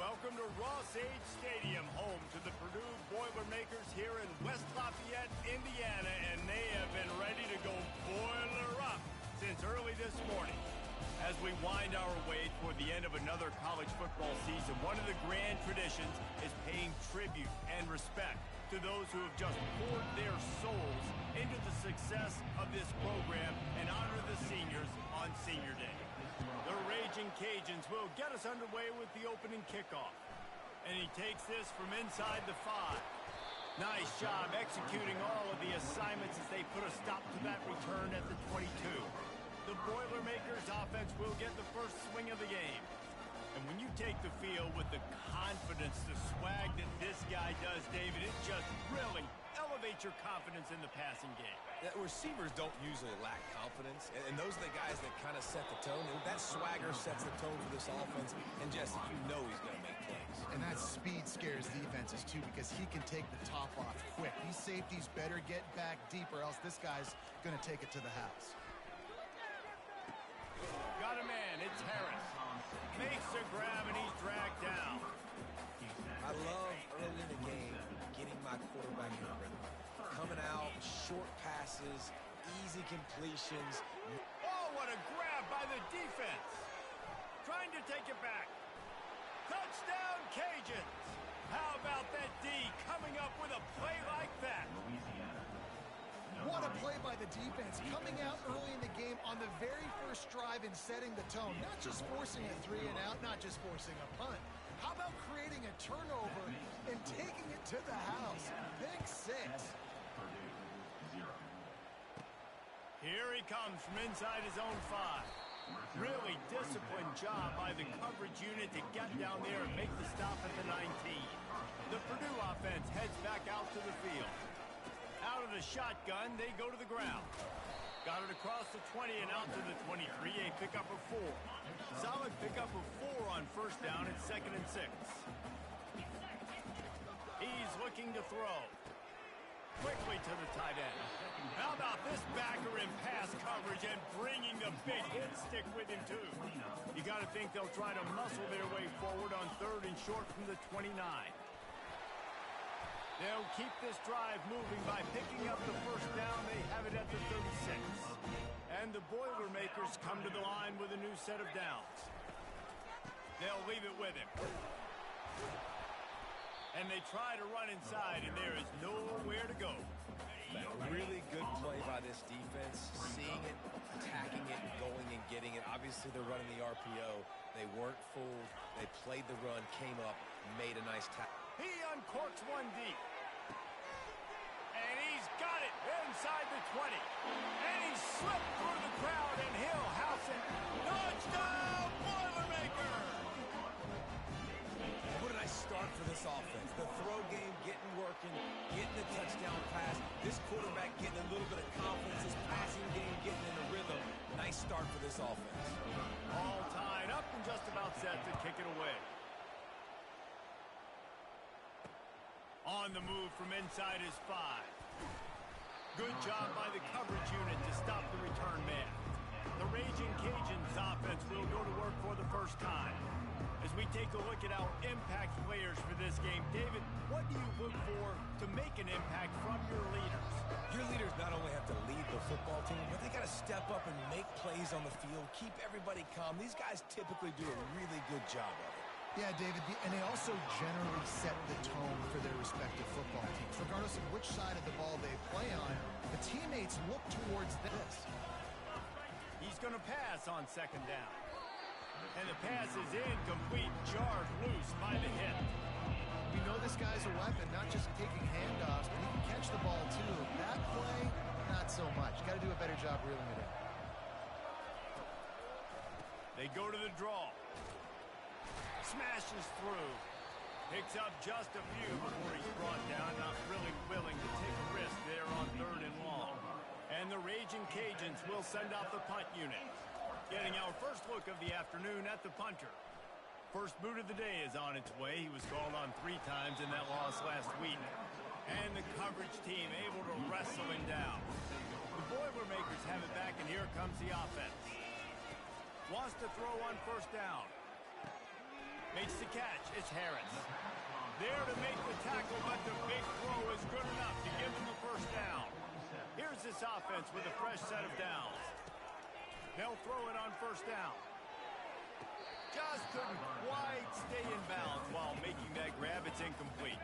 Welcome to Ross-Age Stadium, home to the Purdue Boilermakers here in West Lafayette, Indiana, and they have been ready to go boiler up since early this morning. As we wind our way toward the end of another college football season, one of the grand traditions is paying tribute and respect to those who have just poured their souls into the success of this program and honor the seniors on Senior Day. The Raging Cajuns will get us underway with the opening kickoff. And he takes this from inside the 5. Nice job executing all of the assignments as they put a stop to that return at the 22. The Boilermakers offense will get the first swing of the game. And when you take the field with the confidence, the swag that this guy does, David, it just really elevates your confidence in the passing game. Receivers don't usually lack confidence, and those are the guys that kind of set the tone. And that swagger sets the tone for this offense, and Jesse, you know he's going to make plays. And that speed scares defenses, too, because he can take the top off quick. These safeties better get back deep, or else this guy's going to take it to the house. Got a man, it's Harris. Makes a grab and he's dragged down. I love early in the game getting my quarterback in the rhythm. Coming out, short passes, easy completions. Oh, what a grab by the defense. Trying to take it back. Touchdown, Cajuns. How about that D coming up with a play like that? What a play by the defense, coming out early in the game on the very first drive and setting the tone. Not just forcing a 3-and-out, not just forcing a punt. How about creating a turnover and taking it to the house? Pick 6. Here he comes from inside his own 5. Really disciplined job by the coverage unit to get down there and make the stop at the 19. The Purdue offense heads back out to the field. Out of the shotgun, they go to the ground. Got it across the 20 and out to the 23, a pickup of 4. Solid pickup of 4 on first down at 2nd and 6. He's looking to throw. Quickly to the tight end. How about this backer in pass coverage and bringing the big hit stick with him, too? You got to think they'll try to muscle their way forward on 3rd and short from the 29. They'll keep this drive moving by picking up the first down. They have it at the 36. And the Boilermakers come to the line with a new set of downs. They'll leave it with him. And they try to run inside, and there is nowhere to go. A really good play by this defense, seeing it, attacking it, going and getting it. Obviously, they're running the RPO. They weren't fooled. They played the run, came up, made a nice tackle. He uncorks one deep. And he's got it inside the 20. And he slipped through the crowd, and he'll house it. Touchdown, Boilermakers! What a nice start for this offense. The throw game getting working, getting the touchdown pass. This quarterback getting a little bit of confidence. This passing game getting in a rhythm. Nice start for this offense. All tied up and just about set to kick it away. On the move from inside his 5. Good job by the coverage unit to stop the return man. The Raging Cajuns offense will go to work for the first time. As we take a look at our impact players for this game, David, what do you look for to make an impact from your leaders? Your leaders not only have to lead the football team, but they got to step up and make plays on the field, keep everybody calm. These guys typically do a really good job of it. Yeah, David, and they also generally set the tone for their respective football teams. Regardless of which side of the ball they play on, the teammates look towards this. He's going to pass on 2nd down. And the pass is incomplete, jarred loose by the hit. We know this guy's a weapon, not just taking handoffs, but he can catch the ball, too. That play, not so much. Got to do a better job reeling it in. They go to the draw. Smashes through. Picks up just a few before he's brought down. Not really willing to take a risk there on 3rd and long. And the Raging Cajuns will send out the punt unit. Getting our first look of the afternoon at the punter. First boot of the day is on its way. He was called on 3 times in that loss last week. And the coverage team able to wrestle him down. The Boilermakers have it back, and here comes the offense. Wants to throw on 1st down. Makes the catch. It's Harris. There to make the tackle, but the big throw is good enough to give them the first down. Here's this offense with a fresh set of downs. They'll throw it on first down. Just couldn't quite stay in bounds while making that grab. It's incomplete.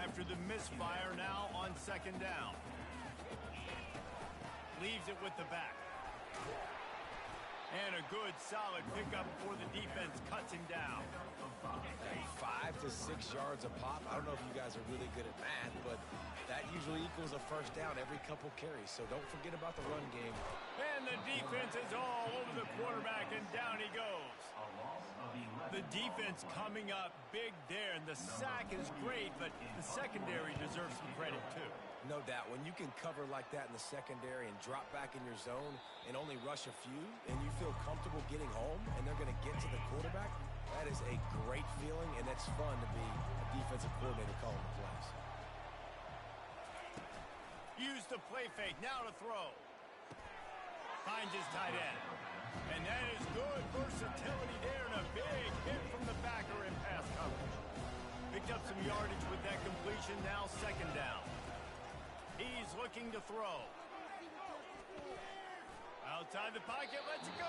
After the misfire, now on second down. Leaves it with the back. And a good, solid pickup before the defense cuts him down. 5 to 6 yards a pop. I don't know if you guys are really good at math, but that usually equals a first down every couple carries. So don't forget about the run game. And the defense is all over the quarterback, and down he goes. The defense coming up big there, and the sack is great, but the secondary deserves some credit too. No doubt. When you can cover like that in the secondary and drop back in your zone and only rush a few, and you feel comfortable getting home, and they're going to get to the quarterback, that is a great feeling, and it's fun to be a defensive coordinator calling the plays. Use the play fake. Now to throw. Finds his tight end. And that is good versatility there, and a big hit from the backer in pass coverage. Picked up some yardage with that completion. Now second down. He's looking to throw. Outside the pocket, lets it go.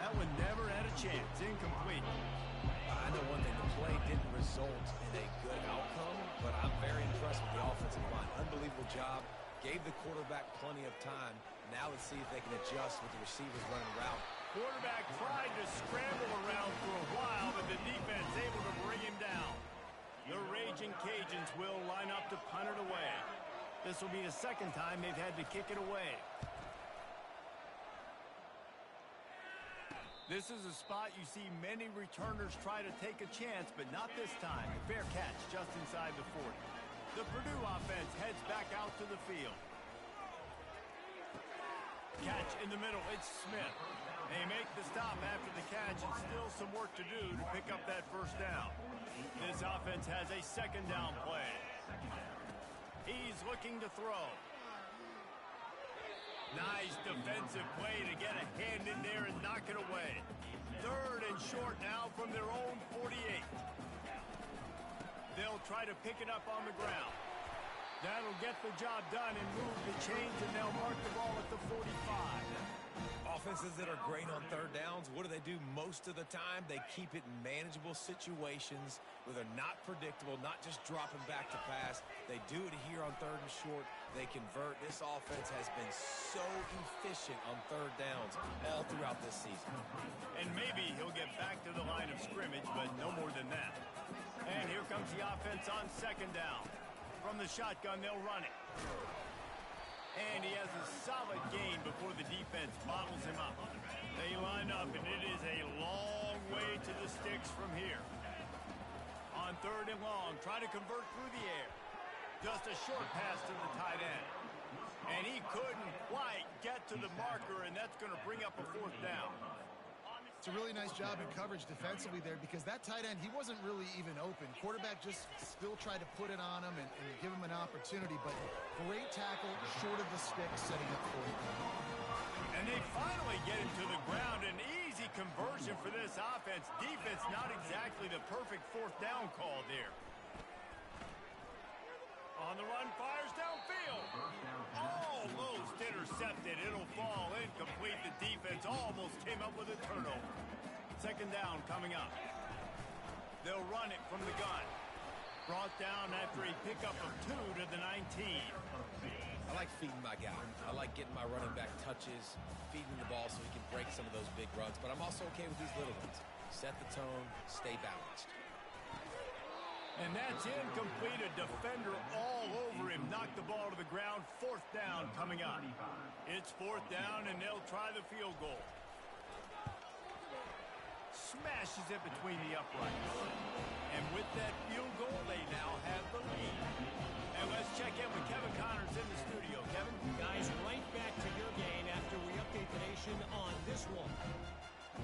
That one never had a chance. Incomplete. I know one thing, the play didn't result in a good outcome, but I'm very impressed with the offensive line. Unbelievable job. Gave the quarterback plenty of time. Now let's see if they can adjust with the receivers running route. Quarterback tried to scramble around for a while, but the defense able to bring him down. The Raging Cajuns will line up to punt it away. This will be the second time they've had to kick it away. This is a spot you see many returners try to take a chance, but not this time. A fair catch just inside the 40. The Purdue offense heads back out to the field. Catch in the middle. It's Smith. They make the stop after the catch, and still some work to do to pick up that first down. This offense has a second down play. He's looking to throw. Nice defensive play to get a hand in there and knock it away. Third and short now from their own 48. They'll try to pick it up on the ground. That'll get the job done and move the chains, and they'll mark the ball at the 45. Offenses that are great on third downs, what do most of the time? They keep it in manageable situations where they're not predictable, not just dropping back to pass. They do it here on third and short. They convert. This offense has been so efficient on third downs all throughout this season. And maybe he'll get back to the line of scrimmage, but no more than that. And here comes the offense on second down. From the shotgun, they'll run it. And he has a solid gain before the defense bottles him up. They line up, and it is a long way to the sticks from here. On third and long, try to convert through the air. Just a short pass to the tight end. And he couldn't quite get to the marker, and that's going to bring up a fourth down. It's a really nice job in coverage defensively there, because that tight end, he wasn't really even open. Quarterback just still tried to put it on him and give him an opportunity, but great tackle, short of the stick, setting up for him. And they finally get him to the ground. An easy conversion for this offense. Defense not exactly the perfect fourth down call there. On the run, fires downfield. Almost intercepted. It'll fall incomplete. The defense almost came up with a turnover. Second down coming up. They'll run it from the gun. Brought down after a pickup of 2 to the 19. I like feeding my guy. I like getting my running back touches, feeding the ball so he can break some of those big runs. But I'm also okay with these little ones. Set the tone, stay balanced. And that's incomplete. A defender all over him. Knocked the ball to the ground. Fourth down coming up. It's fourth down, and they'll try the field goal. Smashes it between the uprights. And with that field goal, they now have the lead. And let's check in with Kevin Connors in the studio. Kevin? Guys, right back to your game after we update the nation on this one.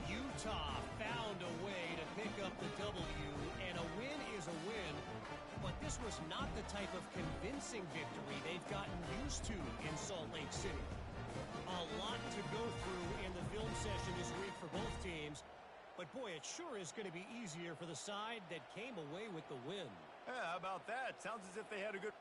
Utah found a way to pick up the W, and a win is a win, but this was not the type of convincing victory they've gotten used to in Salt Lake City. A lot to go through in the film session this week for both teams, But, boy, it sure is going to be easier for the side that came away with the win. Yeah, how about that? Sounds as if they had a good...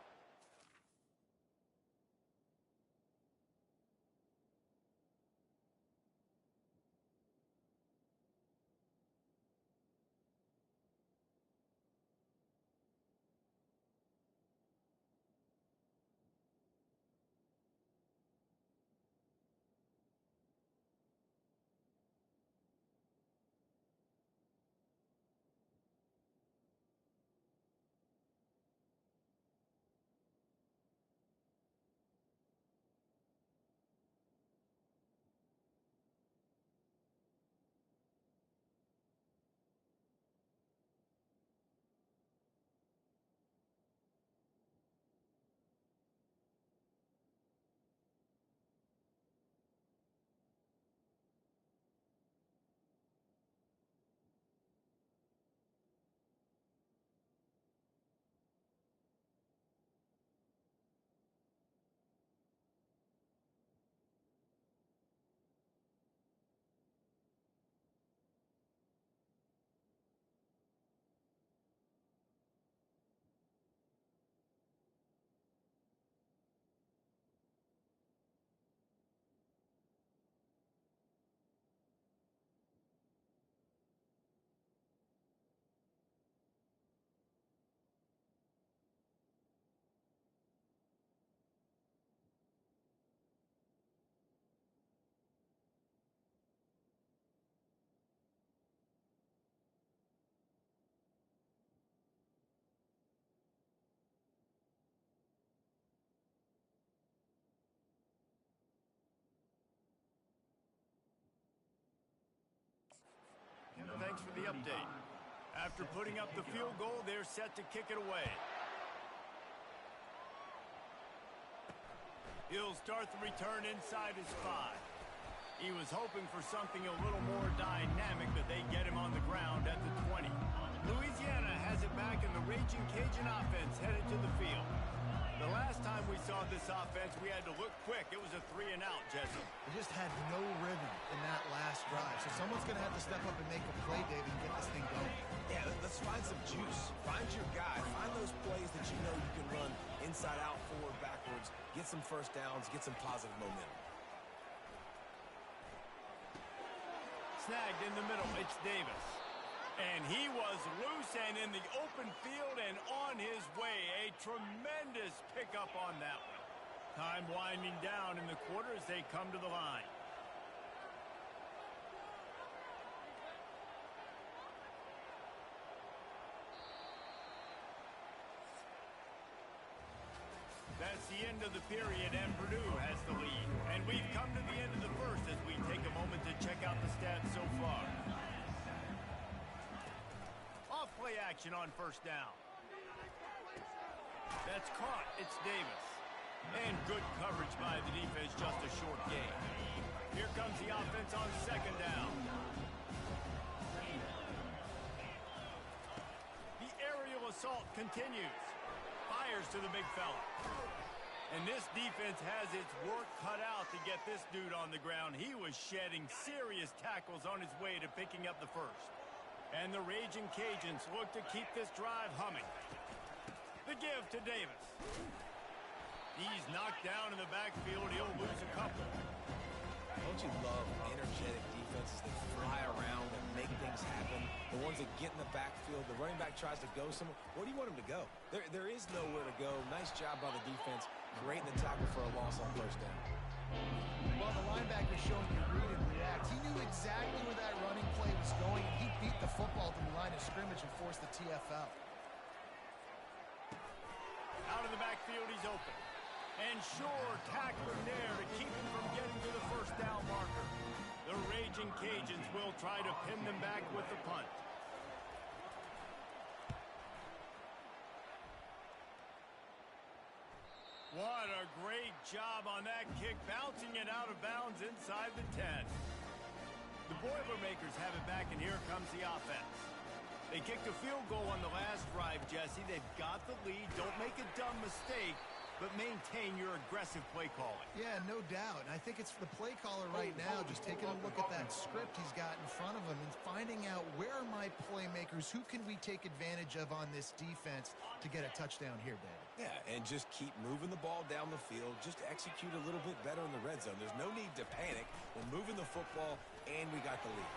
Thanks for the update. After putting up the field goal, they're set to kick it away. He'll start the return inside his 5. He was hoping for something a little more dynamic, but they get him on the ground at the 20. Louisiana has it back, and the Raging Cajun offense headed to the field. The last time we saw this offense, we had to look quick. It was a 3-and-out, Jesse. They just had no rhythm in that last drive. So someone's going to have to step up and make a play, David, and get this thing going. Yeah, let's find some juice. Find your guy. Find those plays that you know you can run inside out, forward, backwards. Get some first downs. Get some positive momentum. Snagged in the middle. It's Davis. And he was loose and in the open field and on his way. A tremendous pickup on that one. Time winding down in the quarter as they come to the line. That's the end of the period, and Purdue has the lead. And we've come to the end of the first as we take a moment to check out the stats so far. Off-play action on first down. That's caught. It's Davis. And good coverage by the defense, just a short gain. Here comes the offense on second down. The aerial assault continues. Fires to the big fella. And this defense has its work cut out to get this dude on the ground. He was shedding serious tackles on his way to picking up the first. And the Raging Cajuns look to keep this drive humming. The give to Davis. He's knocked down in the backfield. He'll lose a couple. Don't you love energetic defenses that fly around and make things happen? The ones that get in the backfield, the running back tries to go somewhere. Where do you want him to go? There is nowhere to go. Nice job by the defense. Great in the tackle for a loss on first down. Well, the linebacker showing you read and react. He knew exactly where that running play was going, and he beat the football to the line of scrimmage and forced the TFL. Out of the backfield, he's open. And sure, tackling there to keep him from getting to the first down marker. The Raging Cajuns will try to pin them back with the punt. What a great job on that kick, bouncing it out of bounds inside the 10. The Boilermakers have it back, and here comes the offense. They kicked a field goal on the last drive, Jesse. They've got the lead. Don't make a dumb mistake. but maintain your aggressive play calling. Yeah, no doubt. And I think it's the play caller right now just taking a look at that script he's got in front of him and finding out where are my playmakers, who can we take advantage of on this defense to get a touchdown here, Dave. Yeah, and just keep moving the ball down the field. Just execute a little bit better in the red zone. There's no need to panic. We're moving the football, and we got the lead.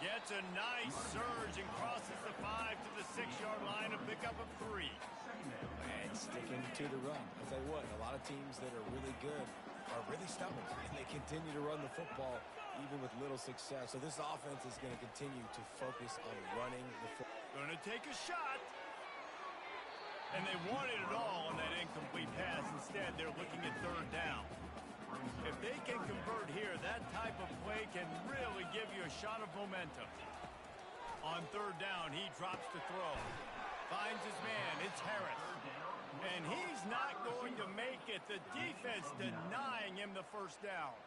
Gets a nice surge and crosses the 5 to the 6-yard line, a pickup of 3. And sticking to the run. I'll tell you what, a lot of teams that are really good are really stubborn, and they continue to run the football even with little success. So this offense is going to continue to focus on running the football. Going to take a shot. And they wanted it all on that incomplete pass. Instead, they're looking at 3rd down. If they can convert here, that type of play can really give you a shot of momentum. On 3rd down, he drops to throw. Finds his man. It's Harris. And he's not going to make it. The defense denying him the 1st down.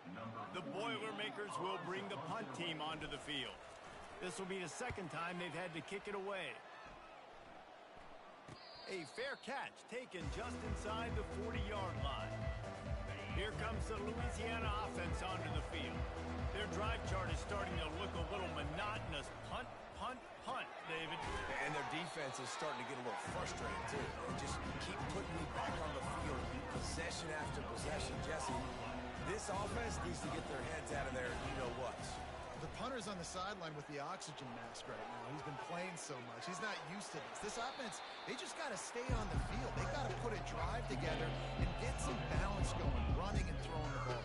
The Boilermakers will bring the punt team onto the field. This will be the 2nd time they've had to kick it away. A fair catch taken just inside the 40-yard line. Here comes the Louisiana offense onto the field. Their drive chart is starting to look a little monotonous. Punt, punt, punt, David. And their defense is starting to get a little frustrated, too. They just keep putting me back on the field, possession after possession. Jesse, this offense needs to get their heads out of there, you-know-what. The punter's on the sideline with the oxygen mask right now. He's been playing so much. He's not used to this. This offense, they just got to stay on the field. They got to put a drive together and get some balance going, running and throwing the ball.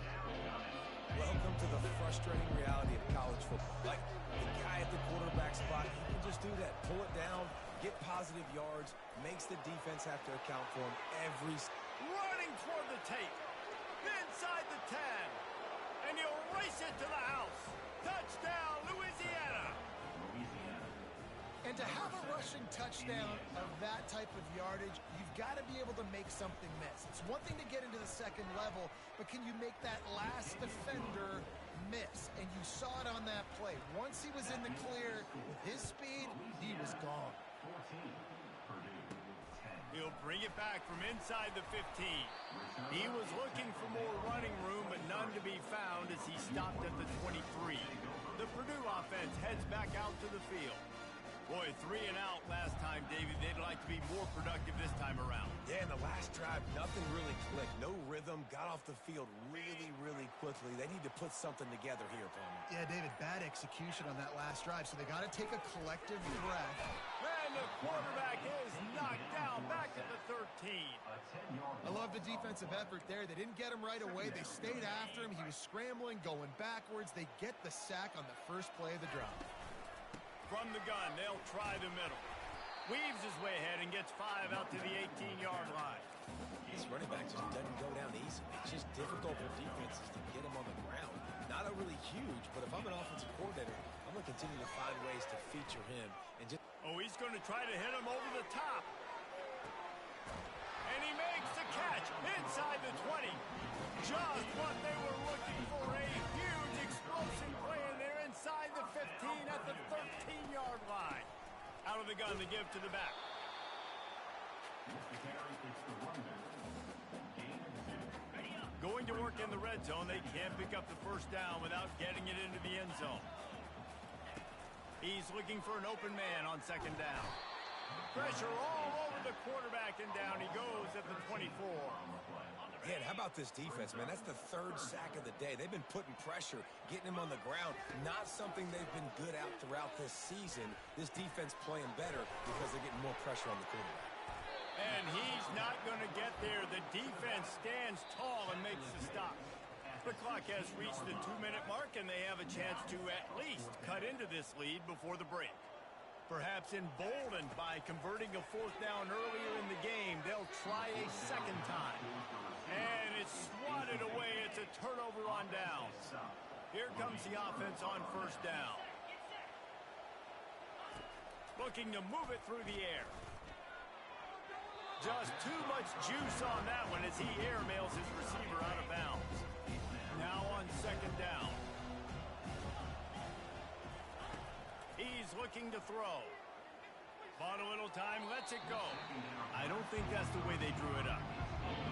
Welcome to the frustrating reality of college football. Like, the guy at the quarterback spot, he can just do that. Pull it down, get positive yards, makes the defense have to account for him every... Running toward the tape. Inside the 10. And he'll race it to the house. Touchdown, Louisiana! And to have a rushing touchdown of that type of yardage, you've got to be able to make something miss. It's one thing to get into the 2nd level, but can you make that last defender miss? And you saw it on that play. Once he was in the clear with his speed, he was gone. He'll bring it back from inside the 15. He was looking for more running room, but none to be found as he stopped at the 23. The Purdue offense heads back out to the field. Boy, 3 and out last time, David. They'd like to be more productive this time around. Yeah, in the last drive, nothing really clicked. No rhythm. Got off the field really, really quickly. They need to put something together here, Palmer. Yeah, David, bad execution on that last drive, so they got to take a collective breath. And the quarterback is knocked down back at the 13. I love the defensive effort there. They didn't get him right away. They stayed after him. He was scrambling, going backwards. They get the sack on the first play of the drive. From the gun, they'll try the middle. Weaves his way ahead and gets 5 out to the 18-yard line. This running back just doesn't go down easily. It's just difficult for defenses to get him on the ground. Not a really huge, but if I'm an offensive coordinator, I'm going to continue to find ways to feature him and just... Oh, he's going to try to hit him over the top. And he makes the catch inside the 20. Just what they were looking for, a huge explosive play in there inside the 15 at the 13-yard line. Out of the gun, the give to the back. Going to work in the red zone, they can't pick up the 1st down without getting it into the end zone. He's looking for an open man on 2nd down. Pressure all over the quarterback, and down he goes at the 24. Yeah, how about this defense, man? That's the 3rd sack of the day. They've been putting pressure, getting him on the ground. Not something they've been good at throughout this season. This defense playing better because they're getting more pressure on the quarterback. And he's not going to get there. The defense stands tall and makes the stop. The clock has reached the 2-minute mark, and they have a chance to at least cut into this lead before the break. Perhaps emboldened by converting a 4th down earlier in the game, they'll try a 2nd time. And it's swatted away. It's a turnover on downs. Here comes the offense on 1st down. Looking to move it through the air. Just too much juice on that one as he airmails his receiver out of bounds. Now on 2nd down. He's looking to throw. Bought a little time, lets it go. I don't think that's the way they drew it up.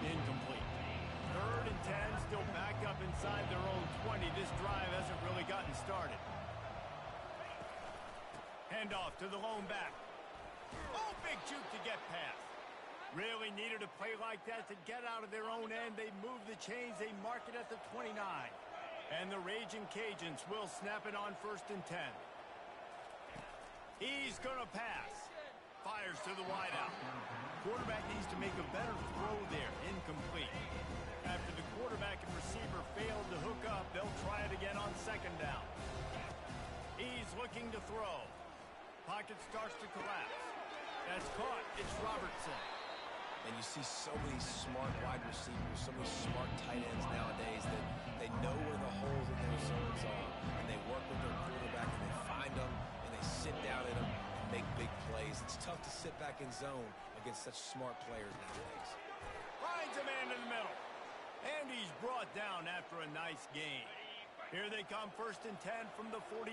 Incomplete. 3rd and 10, still back up inside their own 20. This drive hasn't really gotten started. Handoff to the lone back. Oh, big juke to get past. Really needed a play like that to get out of their own end. They move the chains. They mark it at the 29. And the Raging Cajuns will snap it on 1st and 10. He's going to pass. Fires to the wideout. Quarterback needs to make a better throw there. Incomplete. After the quarterback and receiver failed to hook up, they'll try it again on 2nd down. He's looking to throw. Pocket starts to collapse. That's caught. It's Robertson. And you see so many smart wide receivers, so many smart tight ends nowadays that they know where the holes in their zones are, and they work with their quarterback, and they find them, and they sit down in them and make big plays. It's tough to sit back in zone against such smart players nowadays. Finds a man in the middle. And he's brought down after a nice gain. Here they come, 1st and 10 from the 48.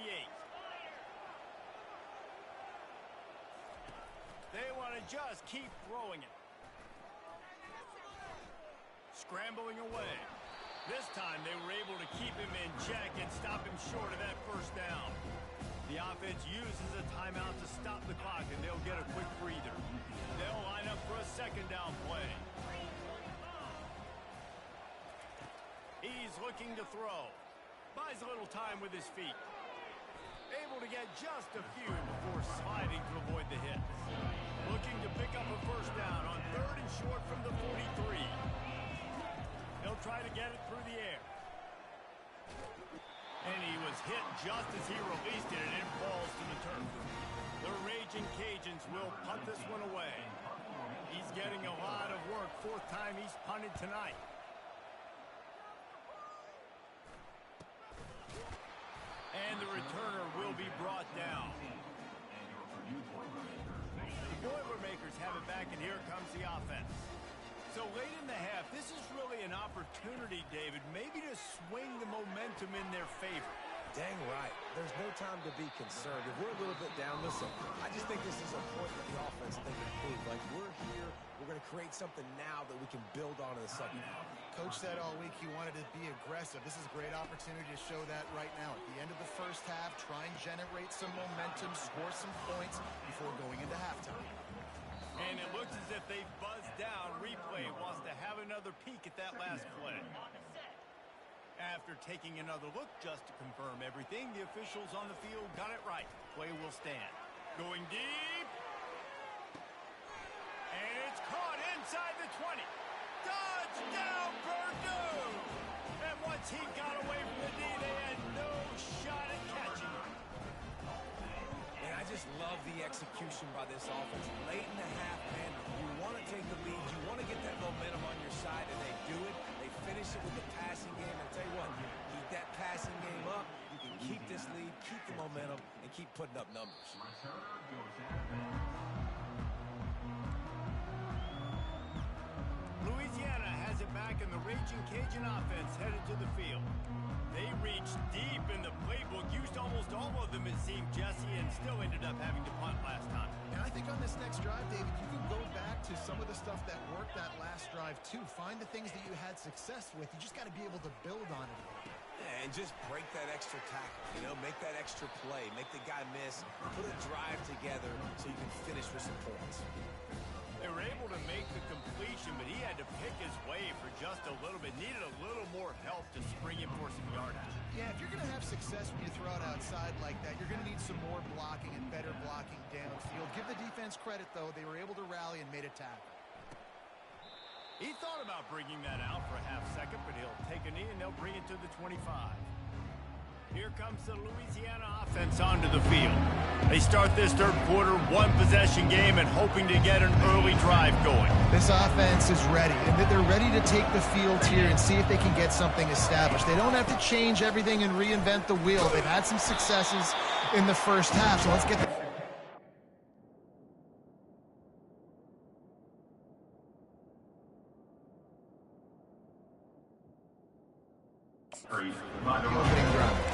They want to just keep throwing it. Scrambling away. This time they were able to keep him in check and stop him short of that 1st down. The offense uses a timeout to stop the clock, and they'll get a quick breather. They'll line up for a 2nd down play. He's looking to throw. Buys a little time with his feet. Able to get just a few before sliding to avoid the hits. Looking to pick up a 1st down on 3rd and short from the 43. He'll try to get it through the air. And he was hit just as he released it, and it falls to the turf. The Raging Cajuns will punt this one away. He's getting a lot of work. 4th time he's punted tonight. And the returner will be brought down. The Boilermakers have it back, and here comes the offense. So late in the half, this is really an opportunity, David, maybe to swing the momentum in their favor. Dang right. There's no time to be concerned. If we're a little bit down, listen, I just think this is a point that the offense can improve. Like, we're here, we're going to create something now that we can build on in the 2nd half. Coach said all week he wanted to be aggressive. This is a great opportunity to show that right now. At the end of the 1st half, try and generate some momentum, score some points before going into halftime. And it looks as if they've buzzed down. Replay wants to have another peek at that last play. After taking another look just to confirm everything, the officials on the field got it right. Play will stand. Going deep. And it's caught inside the 20. Touchdown, Purdue! And once he got away from the D, they had no shot at catching him. And I just love the execution by this offense. Late in the half, man, you want to take the lead. You want to get that momentum on your side, and they do it. They finish it with the passing game. I'll tell you what, keep that passing game up. You can keep this lead, keep the momentum, and keep putting up numbers. Louisiana has it back, and the Raging Cajun offense headed to the field. They reached deep in the playbook, used almost all of them, it seemed, Jesse, and still ended up having to punt last time. And I think on this next drive, David, you can go back to some of the stuff that worked that last drive, too. Find the things that you had success with. You just got to be able to build on it a little bit. Yeah, and just break that extra tackle, you know, make that extra play, make the guy miss, put a drive together so you can finish with some points. They were able to make the completion, but he had to pick his way for just a little bit. Needed a little more help to spring him for some yardage. Yeah, if you're going to have success when you throw it outside like that, you're going to need some more blocking and better blocking downfield. Give the defense credit, though. They were able to rally and made a tackle. He thought about bringing that out for a half second, but he'll take a knee and they'll bring it to the 25. Here comes the Louisiana offense onto the field. They start this 3rd quarter, 1-possession game, and hoping to get an early drive going. This offense is ready, and they're ready to take the field here and see if they can get something established. They don't have to change everything and reinvent the wheel. They've had some successes in the 1st half, so let's get the...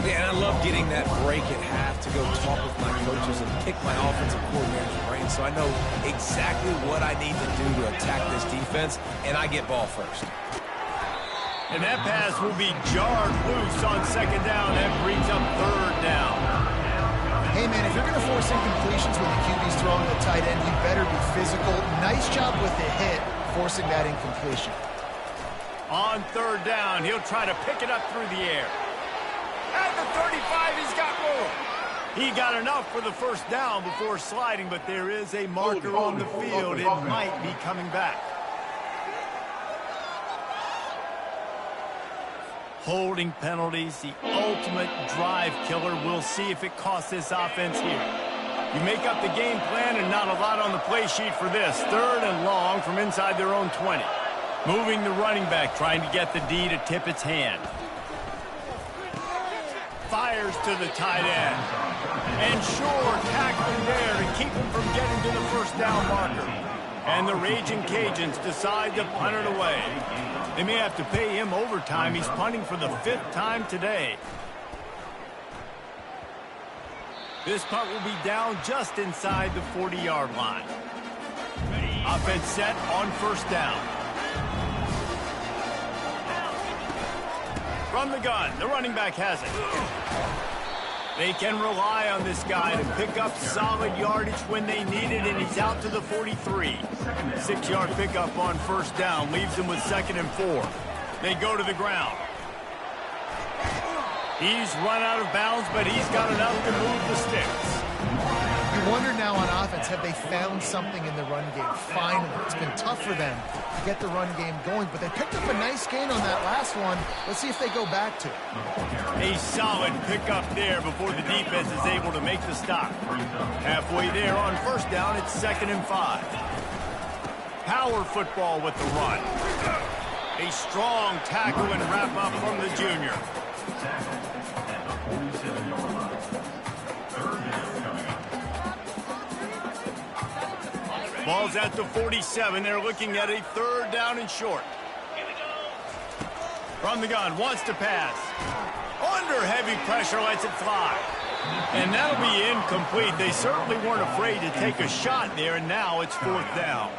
Yeah, and I love getting that break at half to go talk with my coaches and pick my offensive coordinator's brains so I know exactly what I need to do to attack this defense, and I get ball first. And that pass will be jarred loose on second down. That brings up third down. Hey, man, if you're going to force incompletions when the QB's throwing the tight end, you better be physical. Nice job with the hit, forcing that incompletion. On third down, he'll try to pick it up through the air. At the 35, he's got room. He got enough for the first down before sliding, but there is a marker on the field. It might be coming back. Holding penalties, the ultimate drive killer. We'll see if it costs this offense here. You make up the game plan and not a lot on the play sheet for this. Third and long from inside their own 20. Moving the running back, trying to get the D to tip its hand. Fires to the tight end. And sure, tackling there to keep him from getting to the first down marker. And the Raging Cajuns decide to punt it away. They may have to pay him overtime. He's punting for the 5th time today. This punt will be down just inside the 40-yard line. Offense set on first down. From the gun, the running back has it. They can rely on this guy to pick up solid yardage when they need it, and he's out to the 43. 6-yard pickup on first down leaves them with 2nd and 4. They go to the ground. He's run out of bounds, but he's got enough to move the sticks. You wonder now on offense, have they found something in the run game? Finally, it's been tough for them to get the run game going, but they picked up a nice gain on that last one. Let's see if they go back to it. A solid pickup there before the defense is able to make the stop. Halfway there on first down, it's 2nd and 5. Power football with the run. A strong tackle and wrap up from the junior. Ball's at the 47. They're looking at a 3rd down and short. From the gun, wants to pass. Under heavy pressure, lets it fly. And that'll be incomplete. They certainly weren't afraid to take a shot there, and now it's 4th down.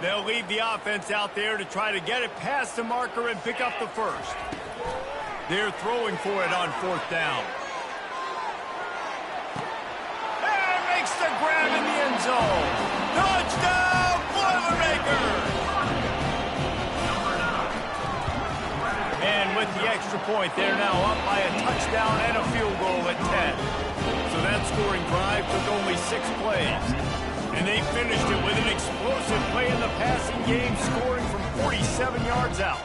They'll leave the offense out there to try to get it past the marker and pick up the first. They're throwing for it on 4th down. And makes the grab in the end zone. Touchdown, Boilermakers! And with the extra point, they're now up by a touchdown and a field goal at 10. So that scoring drive took only 6 plays. And they finished it with an explosive play in the passing game, scoring from 47 yards out.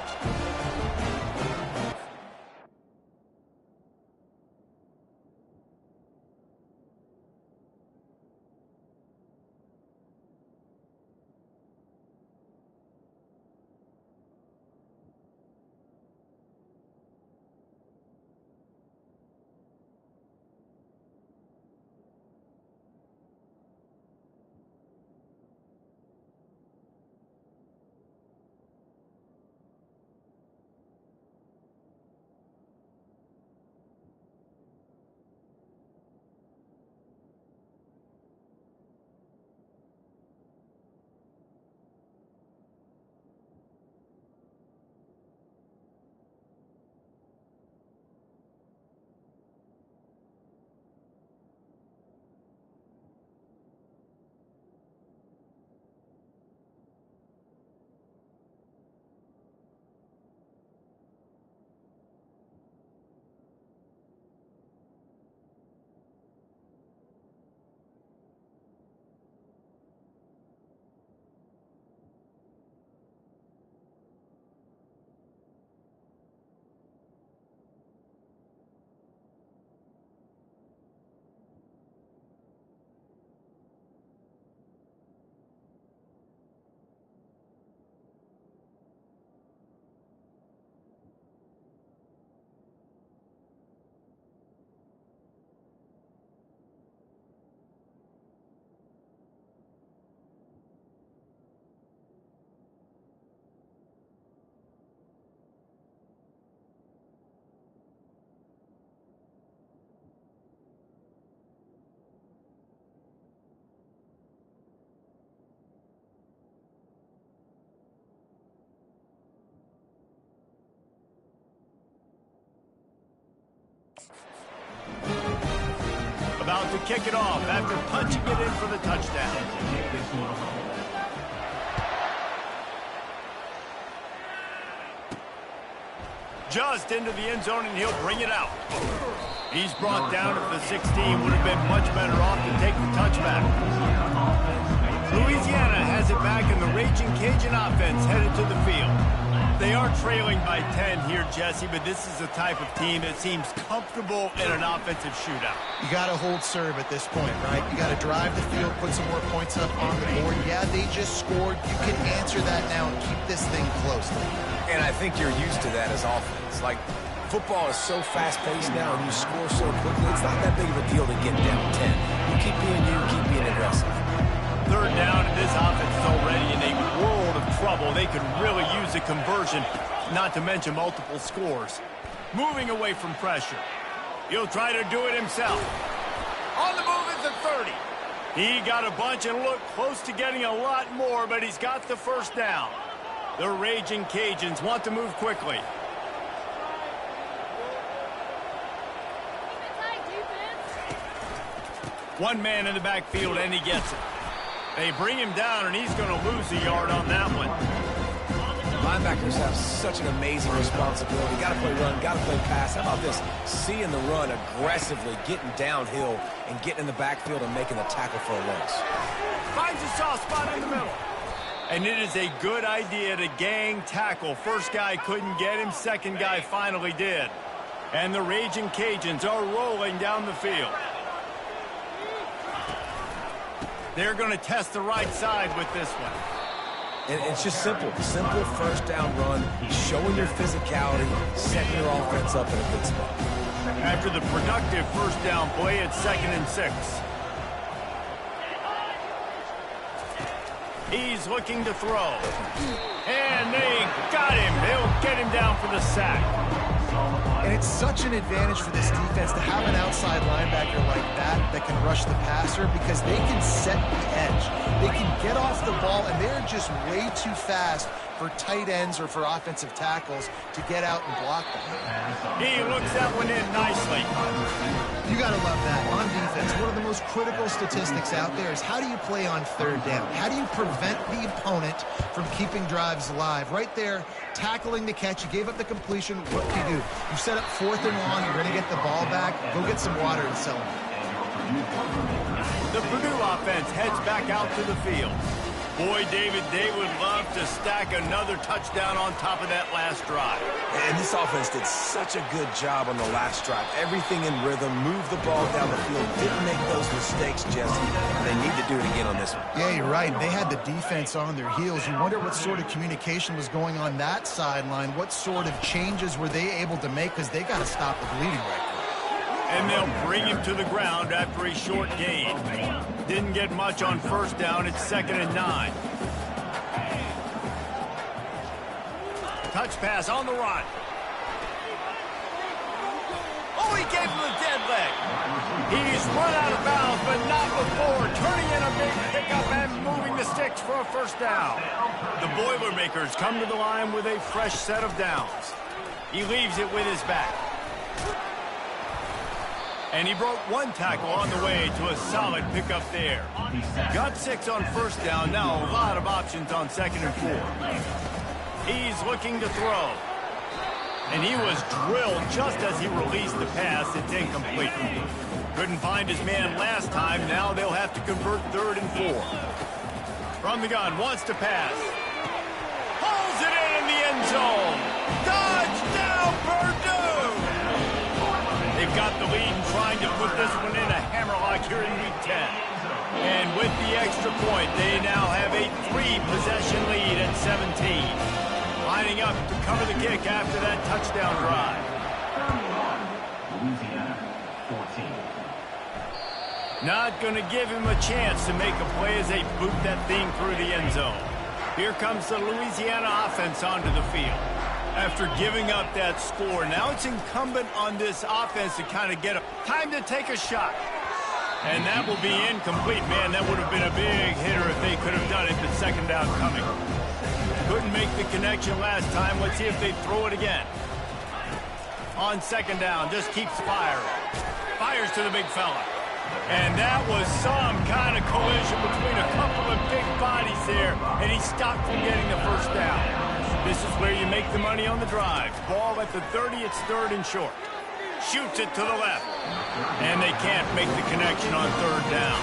to kick it off after punching it in for the touchdown. Just into the end zone, and he'll bring it out. He's brought down at the 16. Would have been much better off to take the touchback. Louisiana has it back, and the Raging Cajun offense headed to the field. They are trailing by 10 here, Jesse, but this is the type of team that seems comfortable in an offensive shootout. You got to hold serve at this point, right? You got to drive the field, put some more points up on the board. Yeah, they just scored. You can answer that now and keep this thing close. And I think you're used to that as offense. Like, football is so fast-paced now, and you score so quickly, it's not that big of a deal to get down 10. You keep being aggressive. Third down, and this offense is already in a world of trouble. They could really use a conversion, not to mention multiple scores. Moving away from pressure. He'll try to do it himself. On the move at the 30. He got a bunch and looked close to getting a lot more, but he's got the first down. The Raging Cajuns want to move quickly. One man in the backfield, and he gets it. They bring him down, and he's going to lose a yard on that one. Linebackers have such an amazing responsibility. Got to play run, got to play pass. How about this? Seeing the run aggressively, getting downhill, and getting in the backfield and making the tackle for a loss. Finds a soft spot in the middle. And it is a good idea to gang tackle. First guy couldn't get him, second guy finally did. And the Raging Cajuns are rolling down the field. They're going to test the right side with this one. And it's just simple. Simple first down run, showing your physicality, setting your offense up in a good spot. After the productive first down play, it's 2nd and 6. He's looking to throw. And they got him. They'll get him down for the sack. And it's such an advantage for this defense to have an outside linebacker like that can rush the passer, because they can set the edge. They can get off the ball, and they're just way too fast for tight ends or for offensive tackles to get out and block them. He looks that one in nicely. You got to love that. On defense, one of the most critical statistics out there is how do you play on third down? How do you prevent the opponent from keeping drives alive? Right there, tackling the catch. You gave up the completion. What do? You set up 4th and long. You're going to get the ball back. Go get some water and sell them. The Purdue offense heads back out to the field. Boy, David, they would love to stack another touchdown on top of that last drive. And this offense did such a good job on the last drive. Everything in rhythm, moved the ball down the field, didn't make those mistakes, Jesse. They need to do it again on this one. Yeah, you're right. They had the defense on their heels. You wonder what sort of communication was going on that sideline. What sort of changes were they able to make, because they got to stop the bleeding right now. And they'll bring him to the ground after a short gain. Didn't get much on first down. It's 2nd and 9. Touch pass on the run. Oh, he gave him a dead leg. He's run out of bounds, but not before turning in a big pickup and moving the sticks for a first down. The Boilermakers come to the line with a fresh set of downs. He leaves it with his back. And he broke one tackle on the way to a solid pickup there. Got 6 on first down. Now a lot of options on 2nd and 4. He's looking to throw. And he was drilled just as he released the pass. It's incomplete. Couldn't find his man last time. Now they'll have to convert 3rd and 4. From the gun, wants to pass. Pulls it in the end zone. Touchdown, Purdue! They've got the lead and trying to put this one in a hammerlock here in Week 10. And with the extra point, they now have a 3-possession lead at 17. Lining up to cover the kick after that touchdown drive. Louisiana, 14. Not going to give him a chance to make a play as they boot that thing through the end zone. Here comes the Louisiana offense onto the field. After giving up that score, now it's incumbent on this offense to kind of get a time to take a shot. And that will be incomplete. Man, that would have been a big hitter if they could have done it, but 2nd down coming. Couldn't make the connection last time. Let's see if they throw it again. On 2nd down, just keeps firing. Fires to the big fella. And that was some kind of collision between a couple of big bodies there, and he stopped from getting the first down. This is where you make the money on the drive. Ball at the 30, it's third and short. Shoots it to the left. And they can't make the connection on third down.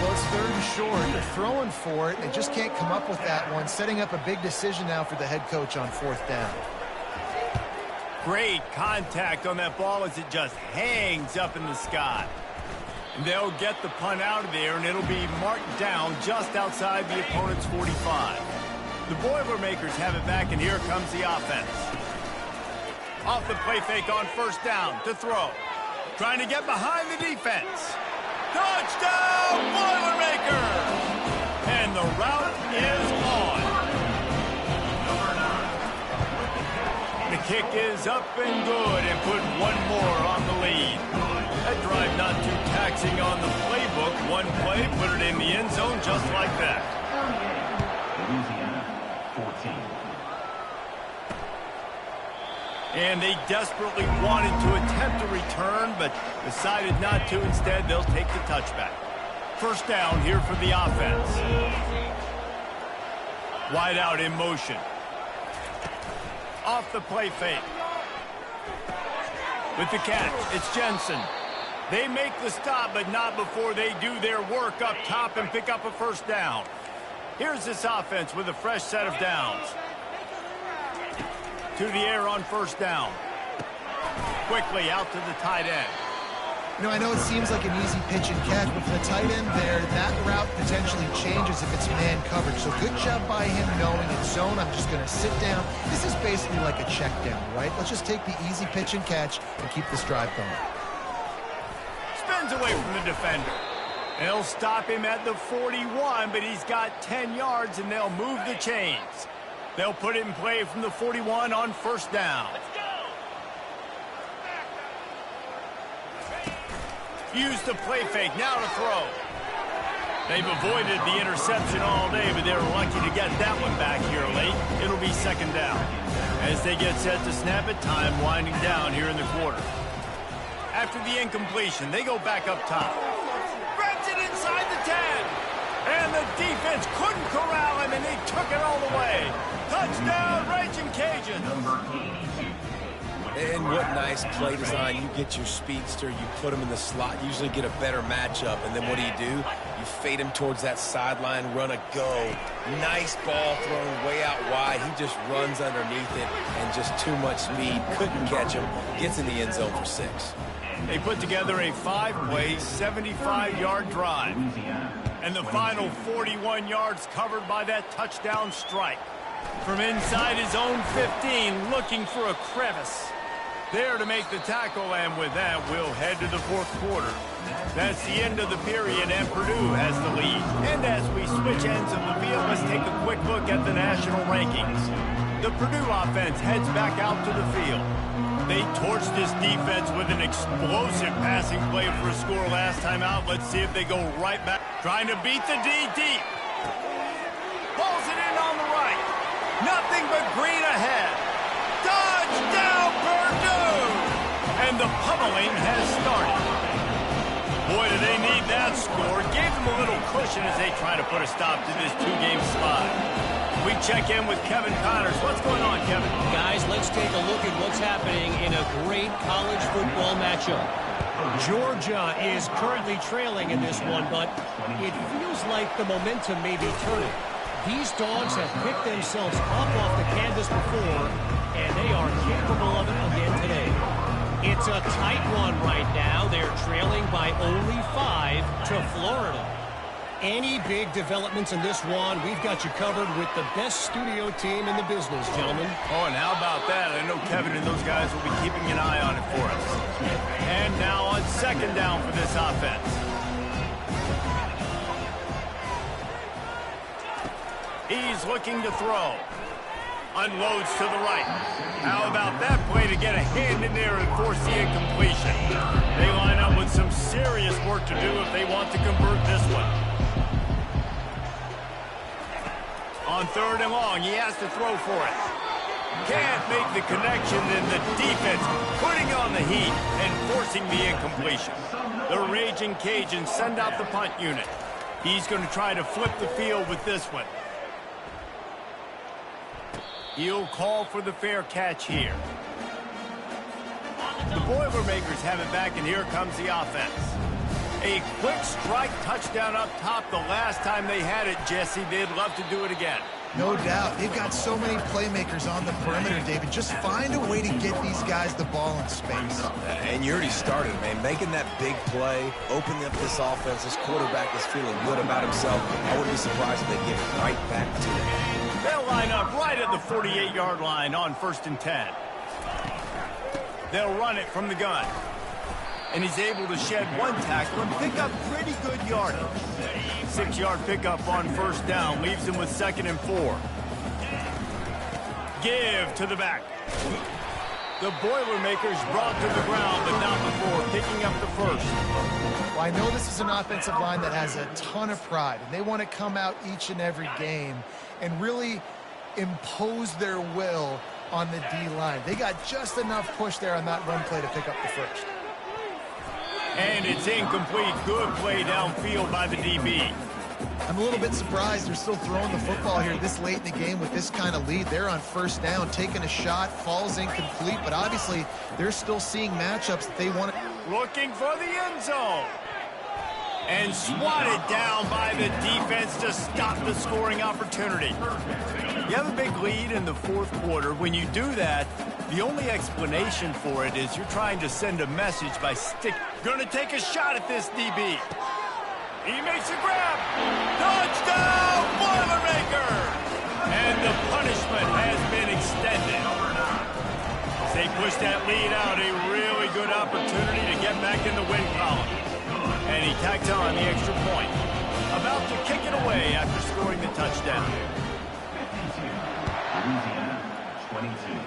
Well, it's third and short. They're throwing for it. They just can't come up with that one. Setting up a big decision now for the head coach on fourth down. Great contact on that ball as it just hangs up in the sky. And they'll get the punt out of there, and it'll be marked down just outside the opponent's 45. The Boilermakers have it back, and here comes the offense. Off the play fake on first down to throw. Trying to get behind the defense. Touchdown, Boilermakers! And the route is on. The kick is up and good and put one more on the lead. That drive not too taxing on the playbook. One play, put it in the end zone just like that. Louisiana, 14. And they desperately wanted to attempt a return, but decided not to. Instead, they'll take the touchback. First down here for the offense. Wide out in motion. Off the play fake. With the catch, it's Jensen. They make the stop, but not before they do their work up top and pick up a first down. Here's this offense with a fresh set of downs. To the air on first down. Quickly out to the tight end. You know, I know it seems like an easy pitch and catch, but for the tight end there, that route potentially changes if it's man coverage. So good job by him knowing it's zone. I'm just going to sit down. This is basically like a check down, right? Let's just take the easy pitch and catch and keep this drive going. Spins away from the defender. They'll stop him at the 41, but he's got 10 yards, and they'll move the chains. They'll put it in play from the 41 on first down. Use the play fake, now to throw. They've avoided the interception all day, but they're lucky to get that one back here late. It'll be second down. As they get set to snap it, time winding down here in the quarter. After the incompletion, they go back up top. Grabs it inside the 10. And the defense couldn't corral him, and they took it all the way. Touchdown, Raging Cajuns. And what nice play design. You get your speedster, you put him in the slot, usually get a better matchup, and then what do? You fade him towards that sideline, run a go. Nice ball thrown way out wide. He just runs underneath it, and just too much speed. Couldn't catch him. Gets in the end zone for 6. They put together a 5-play, 75-yard drive. And the final 41 yards covered by that touchdown strike. From inside his own 15, looking for a crevice. There to make the tackle, and with that, we'll head to the fourth quarter. That's the end of the period, and Purdue has the lead. And as we switch ends of the field, let's take a quick look at the national rankings. The Purdue offense heads back out to the field. They torched this defense with an explosive passing play for a score last time out. Let's see if they go right back. Trying to beat the D deep. Pulls it in on the right. Nothing but green ahead. Touchdown, Purdue! And the pummeling has started. Boy, do they need that score. Gave them a little cushion as they try to put a stop to this two-game slide. We check in with Kevin Connors. What's going on, Kevin? Guys, let's take a look at what's happening in a great college football matchup. Georgia is currently trailing in this one, but it feels like the momentum may be turning. These dogs have picked themselves up off the canvas before, and they are capable of it again today. It's a tight one right now. They're trailing by only 5 to Florida. Any big developments in this one, we've got you covered with the best studio team in the business, gentlemen. Oh, and how about that? I know Kevin and those guys will be keeping an eye on it for us. And now on second down for this offense. He's looking to throw. Unloads to the right. How about that play to get a hand in there and force the incompletion? They line up with some serious work to do if they want to convert this one. On third and long, he has to throw for it. Can't make the connection, and the defense putting on the heat and forcing the incompletion. The Raging Cajuns send out the punt unit. He's going to try to flip the field with this one. He'll call for the fair catch here. The Boilermakers have it back, and here comes the offense. A quick strike touchdown up top the last time they had it, Jesse. They'd love to do it again. No doubt. They've got so many playmakers on the perimeter, David. Just find a way to get these guys the ball in space. And you already started, man. Making that big play, opening up this offense. This quarterback is feeling good about himself. I wouldn't be surprised if they give it right back to him. They'll line up right at the 48-yard line on 1st and 10. They'll run it from the gun. And he's able to shed one tackle and pick up pretty good yardage. 6-yard pickup on 1st down leaves him with 2nd and 4. Give to the back. The Boilermakers brought to the ground, but not before picking up the 1st. Well, I know this is an offensive line that has a ton of pride, and they want to come out each and every game and really impose their will on the D-line. They got just enough push there on that run play to pick up the 1st. And it's incomplete. Good play downfield by the DB. I'm a little bit surprised they're still throwing the football here this late in the game with this kind of lead. They're on 1st down, taking a shot, falls incomplete, but obviously they're still seeing matchups that they want to... Looking for the end zone. And swatted down by the defense to stop the scoring opportunity. You have a big lead in the 4th quarter. When you do that, the only explanation for it is you're trying to send a message by Gonna take a shot at this DB. He makes a grab. Touchdown, Boilermakers! And the punishment has been extended. As they push that lead out, a really good opportunity to get back in the win column. And he tacks on the extra point. About to kick it away after scoring the touchdown. Louisiana, 22.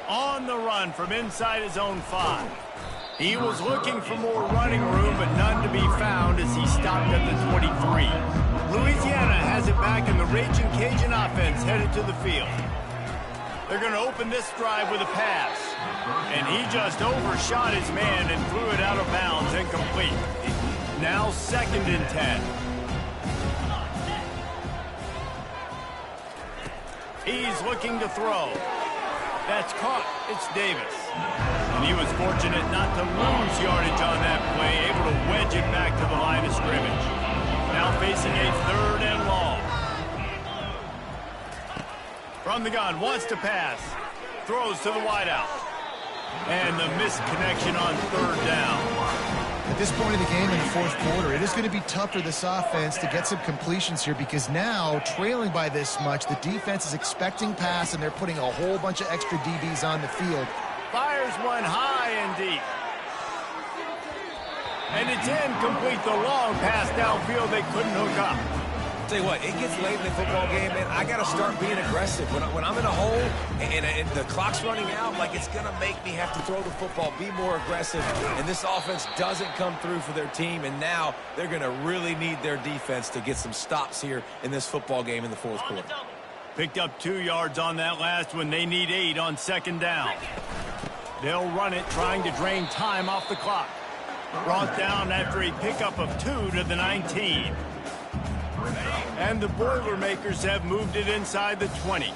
On the run from inside his own 5. He was looking for more running room, but none to be found as he stopped at the 23. Louisiana has it back, and the Raging Cajun offense headed to the field. They're going to open this drive with a pass. And he just overshot his man and threw it out of bounds, incomplete. Now 2nd and 10. He's looking to throw. That's caught. It's Davis. And he was fortunate not to lose yardage on that play, able to wedge it back to the line of scrimmage. Now facing a 3rd and long. From the gun, wants to pass. Throws to the wideout. And the missed connection on 3rd down. At this point in the game in the 4th quarter, it is going to be tough for this offense to get some completions here because now, trailing by this much, the defense is expecting pass and they're putting a whole bunch of extra DBs on the field. Fires one high and deep. And it's incomplete. The long pass downfield they couldn't hook up. Tell you what, it gets late in the football game, man. I got to start being aggressive. When I'm in a hole and the clock's running out, like it's going to make me have to throw the football, be more aggressive. And this offense doesn't come through for their team, and now they're going to really need their defense to get some stops here in this football game in the 4th quarter. Picked up 2 yards on that last one. They need 8 on 2nd down. They'll run it, trying to drain time off the clock. Brought down after a pickup of 2 to the 19. And the Boilermakers have moved it inside the 20.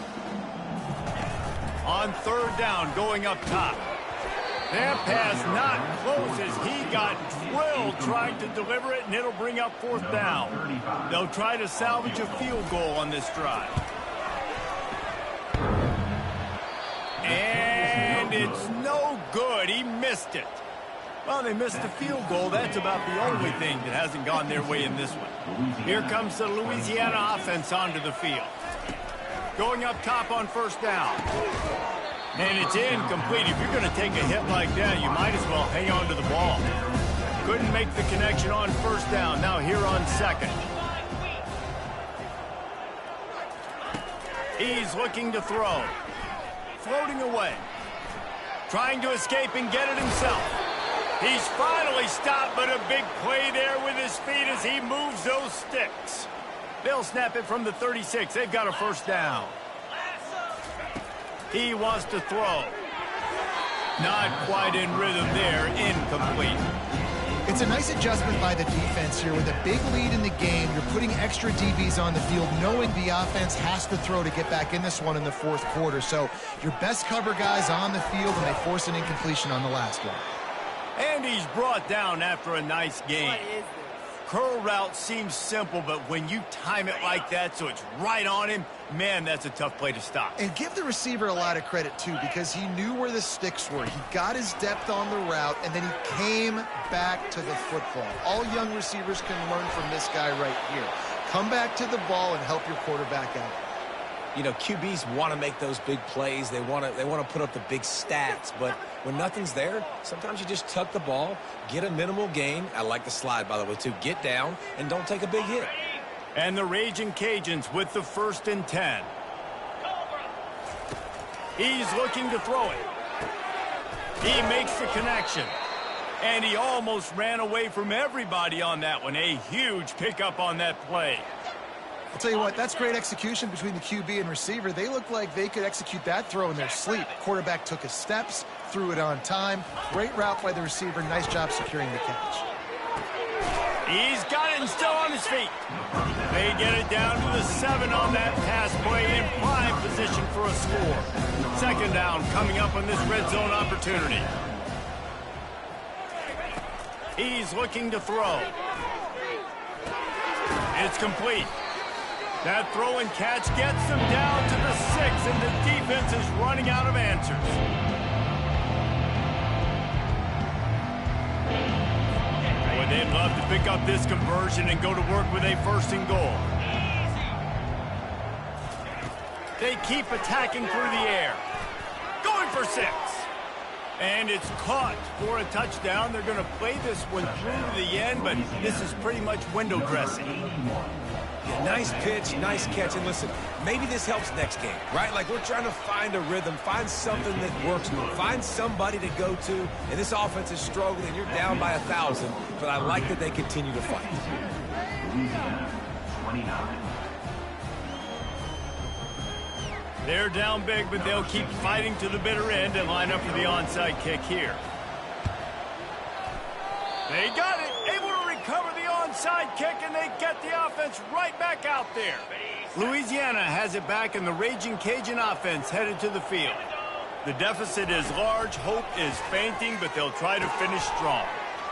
On 3rd down, going up top. That pass not close as he got drilled trying to deliver it, and it'll bring up 4th down. They'll try to salvage a field goal on this drive. And it's no good. He missed it. Well, they missed the field goal. That's about the only thing that hasn't gone their way in this one. Here comes the Louisiana offense onto the field. Going up top on 1st down. And it's incomplete. If you're going to take a hit like that, you might as well hang on to the ball. Couldn't make the connection on 1st down. Now here on 2nd. He's looking to throw. Floating away. Trying to escape and get it himself. He's finally stopped, but a big play there with his feet as he moves those sticks. They'll snap it from the 36. They've got a 1st down. He wants to throw. Not quite in rhythm there, incomplete. It's a nice adjustment by the defense here. With a big lead in the game, you're putting extra DBs on the field, knowing the offense has to throw to get back in this one in the fourth quarter. So your best cover guys on the field, and they force an incompletion on the last one. And he's brought down after a nice game. Curl route seems simple, but when you time it like that so it's right on him, man, that's a tough play to stop. And give the receiver a lot of credit, too, because he knew where the sticks were. He got his depth on the route, and then he came back to the football. All young receivers can learn from this guy right here. Come back to the ball and help your quarterback out. You know, QBs want to make those big plays. They want to put up the big stats. But when nothing's there, sometimes you just tuck the ball, get a minimal gain. I like the slide, by the way, too. Get down and don't take a big hit. And the Raging Cajuns with the 1st and 10. He's looking to throw it. He makes the connection. And he almost ran away from everybody on that one. A huge pickup on that play. I'll tell you what, that's great execution between the QB and receiver. They look like they could execute that throw in their sleep. Quarterback took his steps, threw it on time. Great route by the receiver. Nice job securing the catch. He's got it and still on his feet. They get it down to the 7 on that pass play, in prime position for a score. 2nd down coming up on this red zone opportunity. He's looking to throw. It's complete. That throw and catch gets them down to the 6, and the defense is running out of answers. Boy, they'd love to pick up this conversion and go to work with a 1st and goal. They keep attacking through the air. Going for 6. And it's caught for a touchdown. They're going to play this one through to the end, but this is pretty much window dressing. Yeah, nice pitch, nice catch. And listen, maybe this helps next game, right? Like, we're trying to find a rhythm, find something that works, find somebody to go to. And this offense is struggling. You're down by 1,000, but I like that they continue to fight. Louisiana, 29. They're down big, but they'll keep fighting to the bitter end and line up for the onside kick here. They got it, able to recover the onside kick, and they get the offense right back out there. Louisiana has it back, and the Raging Cajun offense headed to the field. The deficit is large, hope is fainting, but they'll try to finish strong.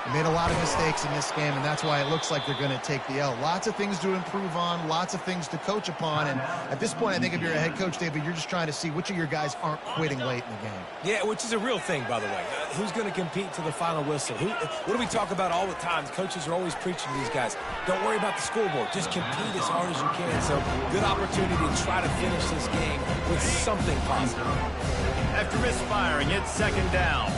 They made a lot of mistakes in this game, and that's why it looks like they're going to take the L. Lots of things to improve on, lots of things to coach upon, and at this point, I think if you're a head coach, David, you're just trying to see which of your guys aren't quitting late in the game. Yeah, which is a real thing, by the way. Who's going to compete to the final whistle? What do we talk about all the time? Coaches are always preaching to these guys. Don't worry about the scoreboard. Just compete as hard as you can. So, good opportunity to try to finish this game with something positive. After misfiring, it's 2nd down.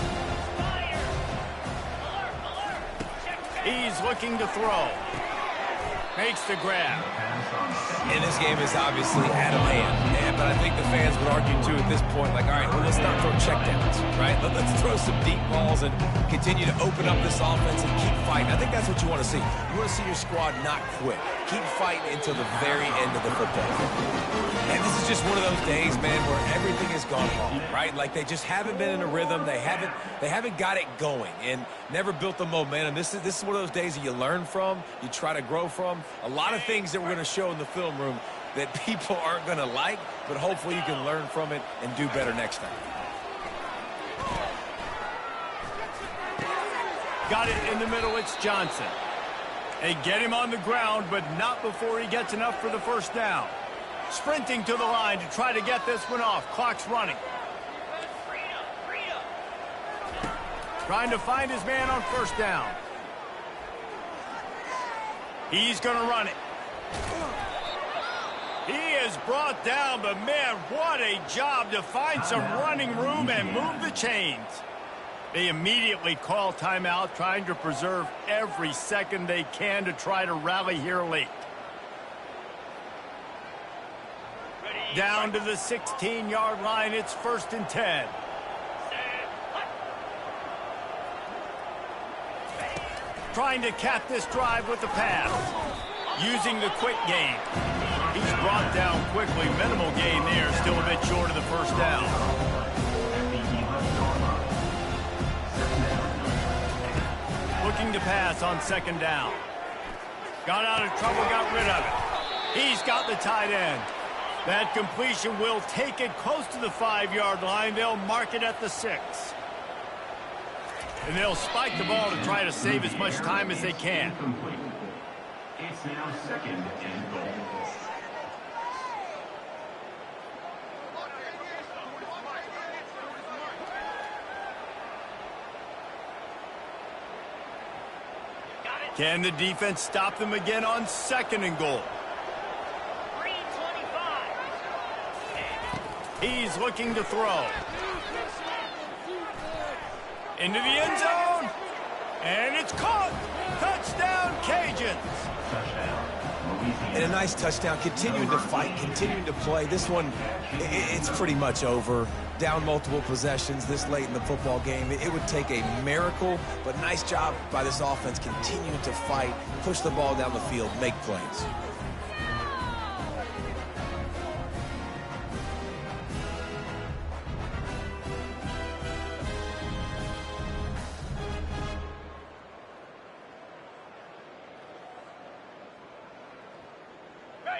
He's looking to throw. Makes the grab. And this game is obviously out of hand. But I think the fans would argue, too, at this point, like, all right, well, let's not throw checkdowns, right? Let's throw some deep balls and continue to open up this offense and keep fighting. I think that's what you want to see. You want to see your squad not quit. Keep fighting until the very end of the football. And this is just one of those days, man, where everything has gone wrong, right? Like, they just haven't been in a rhythm. They haven't got it going and never built the momentum. This is one of those days that you learn from, you try to grow from. A lot of things that we're going to show in the film room that people aren't going to like, but hopefully you can learn from it and do better next time. Got it in the middle, it's Johnson. They get him on the ground, but not before he gets enough for the 1st down. Sprinting to the line to try to get this one off. Clock's running. Trying to find his man on 1st down. He's going to run it. He is brought down, but man, what a job to find some running room and move the chains. They immediately call timeout, trying to preserve every second they can to try to rally here late. Down to the 16-yard line, it's 1st and 10. Trying to cap this drive with the pass. Using the quick game. He's brought down quickly. Minimal gain there. Still a bit short of the first down. Looking to pass on second down. Got out of trouble, got rid of it. He's got the tight end. That completion will take it close to the 5-yard line. They'll mark it at the 6. And they'll spike the ball to try to save as much time as they can. It's now second and goal. Can the defense stop them again on second and goal? He's looking to throw. Into the end zone. And it's caught. Touchdown, Cajuns. And a nice touchdown, continuing to fight, continuing to play. This one, it's pretty much over. Down multiple possessions this late in the football game. It would take a miracle, but nice job by this offense continuing to fight, push the ball down the field, make plays.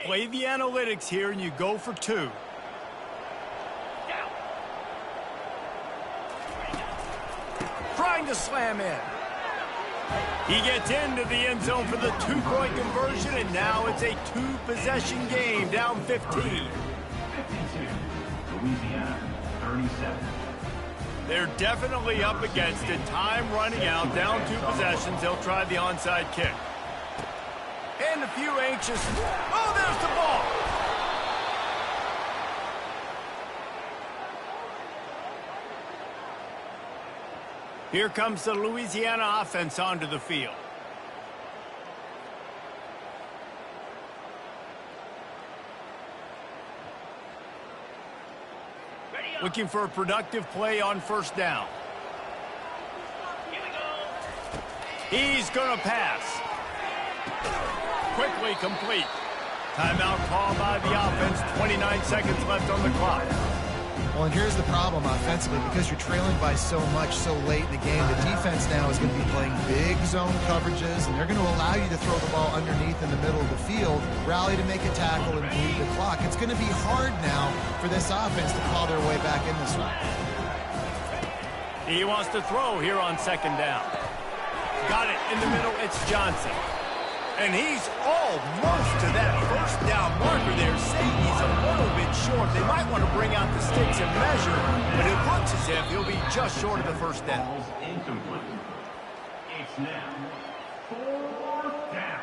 Play the analytics here, and you go for 2. Trying to slam in. He gets into the end zone for the 2-point conversion, and now it's a 2-possession game, down 15. 52, Louisiana, 37. They're definitely up against it. Time running out, down 2 possessions. They'll try the onside kick. And a few anxious. Oh, there's the ball. Here comes the Louisiana offense onto the field. Looking for a productive play on first down. He's going to pass. Quickly complete. Timeout called by the offense. 29 seconds left on the clock. Well, and here's the problem offensively. Because you're trailing by so much so late in the game, the defense now is going to be playing big zone coverages, and they're going to allow you to throw the ball underneath in the middle of the field, rally to make a tackle, and bleed the clock. It's going to be hard now for this offense to claw their way back in this one. He wants to throw here on second down. Got it in the middle. It's Johnson. And he's almost to that first down marker there, saying he's a little bit short. They might want to bring out the sticks and measure, but it looks as if he'll be just short of the first down. Incomplete. It's now 4th down.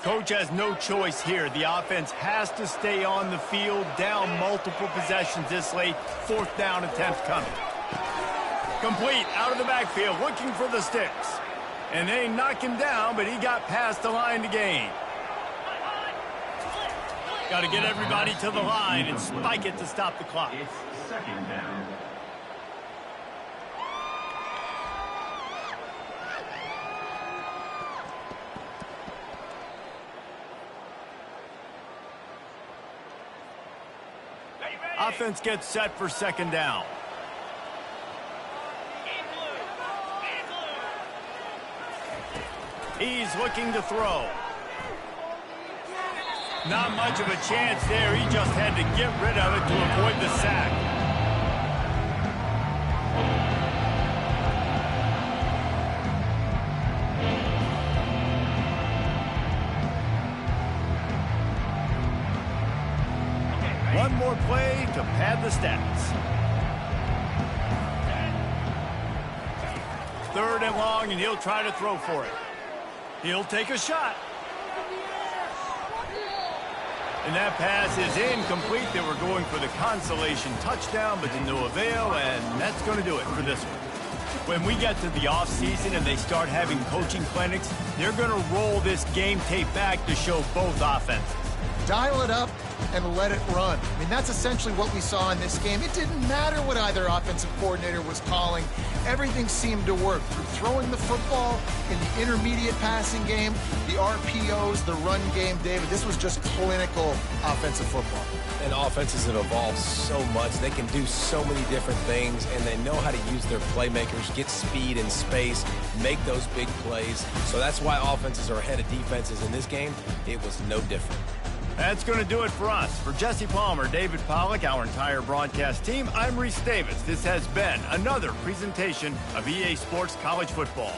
Coach has no choice here. The offense has to stay on the field, down multiple possessions this late. 4th down attempt coming. Complete out of the backfield, looking for the sticks. And they knock him down, but he got past the line to gain. Got to get everybody to the line and spike it to stop the clock. It's 2nd down. Offense gets set for second down. He's looking to throw. Not much of a chance there. He just had to get rid of it to avoid the sack. One more play to pad the stats. 3rd and long, and he'll try to throw for it. He'll take a shot. And that pass is incomplete. They were going for the consolation touchdown, but to no avail, and that's going to do it for this one. When we get to the offseason and they start having coaching clinics, they're going to roll this game tape back to show both offenses. dial it up and let it run. I mean, that's essentially what we saw in this game. It didn't matter what either offensive coordinator was calling. Everything seemed to work through throwing the football in the intermediate passing game, the RPOs, the run game. David, this was just clinical offensive football. And offenses have evolved so much. They can do so many different things, and they know how to use their playmakers, get speed and space, make those big plays. So that's why offenses are ahead of defenses in this game. It was no different. That's going to do it for us. For Jesse Palmer, David Pollack, our entire broadcast team, I'm Reese Davis. This has been another presentation of EA Sports College Football.